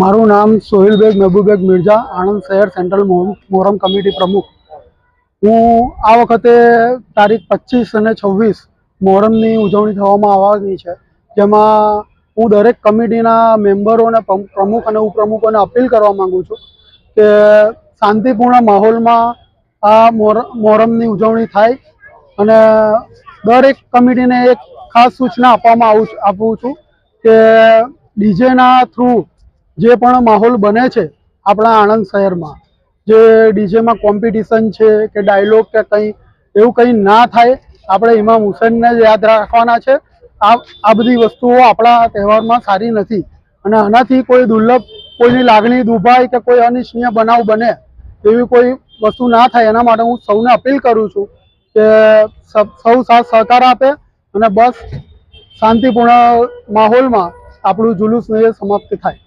મારું નામ સોહિલબેગ મહેબૂબેગ મિર્ઝા, આણંદ શહેર સેન્ટ્રલ મોહરમ કમિટી પ્રમુખ. હું આ વખતે તારીખ 25 અને 26 મોહરમની ઉજવણી થવામાં આવવાની છે, જેમાં હું દરેક કમિટીના મેમ્બરોને, પ્રમુખ અને ઉપપ્રમુખોને અપીલ કરવા માગું છું કે શાંતિપૂર્ણ માહોલમાં આ મોહરમની ઉજવણી થાય. અને દરેક કમિટીને એક ખાસ સૂચના આપું છું કે ડીજેના થ્રુ જે પણ માહોલ બને છે આપણા આણંદ શહેરમાં, જે ડીજેમાં કોમ્પિટિશન છે કે ડાયલોગ કે કંઈ એવું કંઈ ના થાય. આપણે ઇમામ હુસૈનને જ યાદ રાખવાના છે. આ બધી વસ્તુઓ આપણા તહેવારમાં સારી નથી અને આનાથી કોઈ દુર્લભ કોઈની લાગણી દુભાય કે કોઈ અનિચ્છનીય બનાવ બને એવી કોઈ વસ્તુ ના થાય. એના માટે હું સૌને અપીલ કરું છું કે સૌ સાથ સહકાર આપે અને બસ શાંતિપૂર્ણ માહોલમાં આપણું જુલુસને સમાપ્ત થાય.